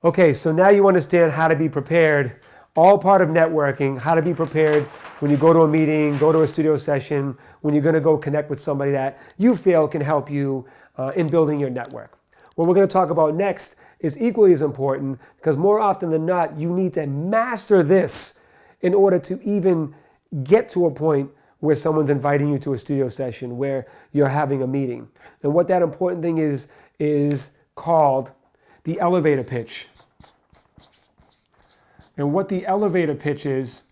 Okay, so now you understand how to be prepared, all part of networking, how to be prepared when you go to a meeting, go to a studio session, when you're going to go connect with somebody that you feel can help you in building your network. What we're going to talk about next is equally as important because more often than not, you need to master this in order to even get to a point where someone's inviting you to a studio session, where you're having a meeting. And what that important thing is called the elevator pitch. And what the elevator pitch is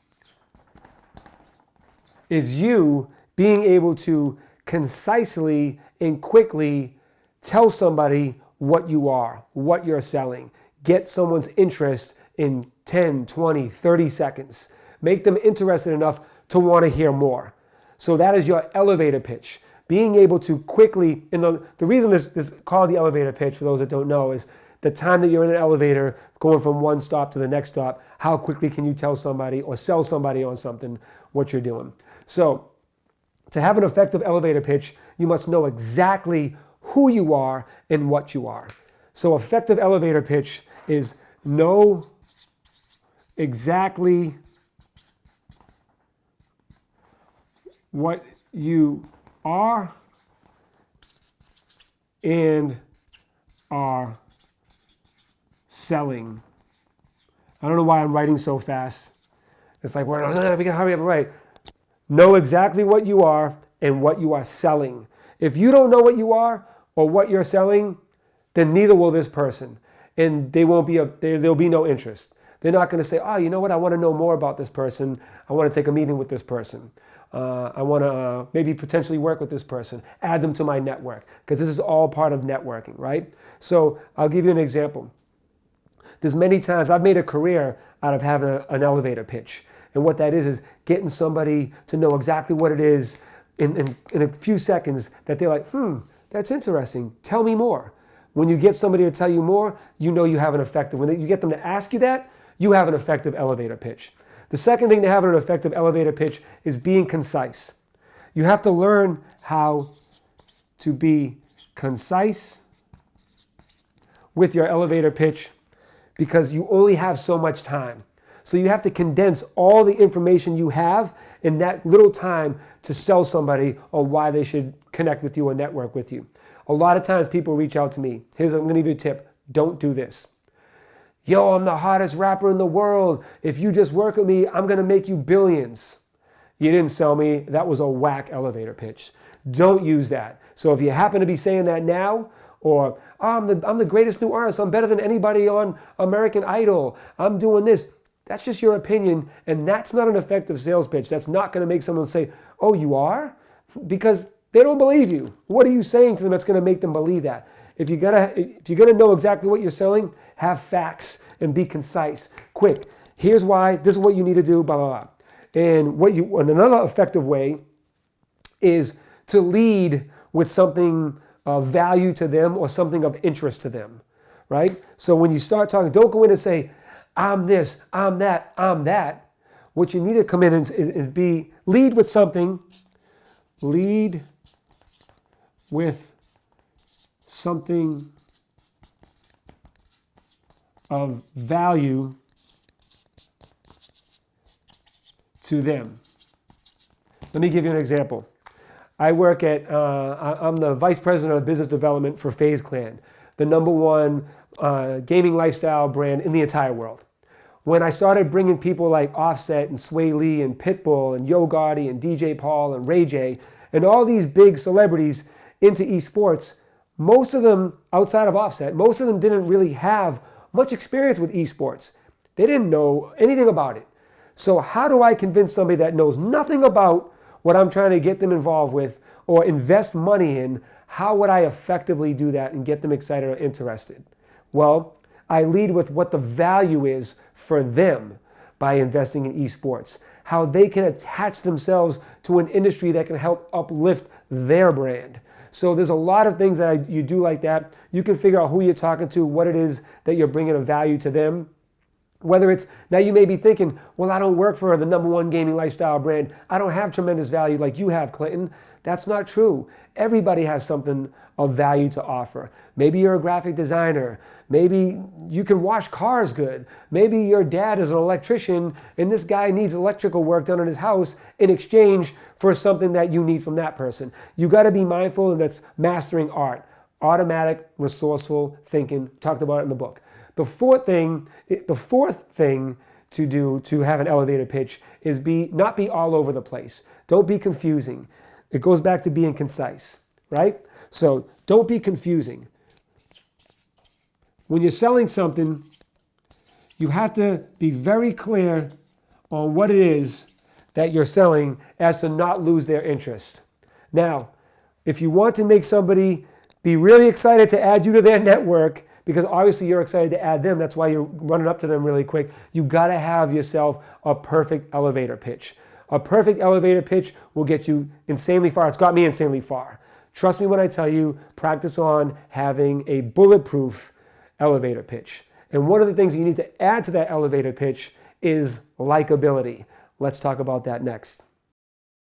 you being able to concisely and quickly tell somebody what you are, what you're selling. Get someone's interest in 10, 20, 30 seconds. Make them interested enough to want to hear more. So that is your elevator pitch. Being able to quickly, and the reason this is called the elevator pitch, for those that don't know, is the time that you're in an elevator going from one stop to the next stop, how quickly can you tell somebody or sell somebody on something what you're doing. So to have an effective elevator pitch, you must know exactly who you are and what you are. So effective elevator pitch is know exactly what you are and are selling. I don't know why I'm writing so fast. It's like, we gotta hurry up and write. Know exactly what you are and what you are selling. If you don't know what you are or what you're selling, then neither will this person. And there'll be no interest. They're not going to say, oh, you know what? I want to know more about this person. I want to take a meeting with this person. I want to maybe potentially work with this person, add them to my network, because this is all part of networking, right? So I'll give you an example. There's many times I've made a career out of having an elevator pitch. And what that is getting somebody to know exactly what it is in a few seconds that they're like, that's interesting. Tell me more. When you get somebody to tell you more, you know you have an effective. When you get them to ask you that, you have an effective elevator pitch. The second thing to have an effective elevator pitch is being concise. You have to learn how to be concise with your elevator pitch because you only have so much time. So you have to condense all the information you have in that little time to sell somebody on why they should connect with you or network with you. A lot of times people reach out to me. I'm going to give you a tip. Don't do this. Yo, I'm the hottest rapper in the world. If you just work with me, I'm going to make you billions. You didn't sell me. That was a whack elevator pitch. Don't use that. So if you happen to be saying that now, or I'm the greatest new artist, I'm better than anybody on American Idol, I'm doing this, that's just your opinion, and that's not an effective sales pitch. That's not going to make someone say, oh, you are? Because they don't believe you. What are you saying to them that's going to make them believe that? If you're going to know exactly what you're selling, have facts and be concise, quick. Here's why, this is what you need to do, blah, blah, blah. And another effective way is to lead with something of value to them or something of interest to them, right? So when you start talking, don't go in and say, I'm this, I'm that, I'm that. What you need to come in is lead with something, lead with something of value to them. Let me give you an example. I'm the vice president of business development for FaZe Clan, the #1 gaming lifestyle brand in the entire world. When I started bringing people like Offset and Sway Lee and Pitbull and Yo Gotti and DJ Paul and Ray J and all these big celebrities into esports, most of them outside of Offset, most of them didn't really have much experience with esports. They didn't know anything about it. So how do I convince somebody that knows nothing about what I'm trying to get them involved with or invest money in? How would I effectively do that and get them excited or interested? Well, I lead with what the value is for them by investing in esports, how they can attach themselves to an industry that can help uplift their brand. So there's a lot of things that you do like that. You can figure out who you're talking to, what it is that you're bringing a value to them. Whether it's, now you may be thinking, well, I don't work for the #1 gaming lifestyle brand. I don't have tremendous value like you have, Clinton. That's not true. Everybody has something of value to offer. Maybe you're a graphic designer. Maybe you can wash cars good. Maybe your dad is an electrician and this guy needs electrical work done in his house in exchange for something that you need from that person. You got to be mindful, and that's mastering art. Automatic, resourceful thinking. Talked about it in the book. The fourth thing to do to have an elevator pitch is not be all over the place. Don't be confusing. It goes back to being concise, right? So don't be confusing. When you're selling something, you have to be very clear on what it is that you're selling as to not lose their interest. Now, if you want to make somebody be really excited to add you to their network, because obviously you're excited to add them, that's why you're running up to them really quick, you gotta have yourself a perfect elevator pitch. A perfect elevator pitch will get you insanely far. It's got me insanely far. Trust me when I tell you, practice on having a bulletproof elevator pitch. And one of the things you need to add to that elevator pitch is likability. Let's talk about that next.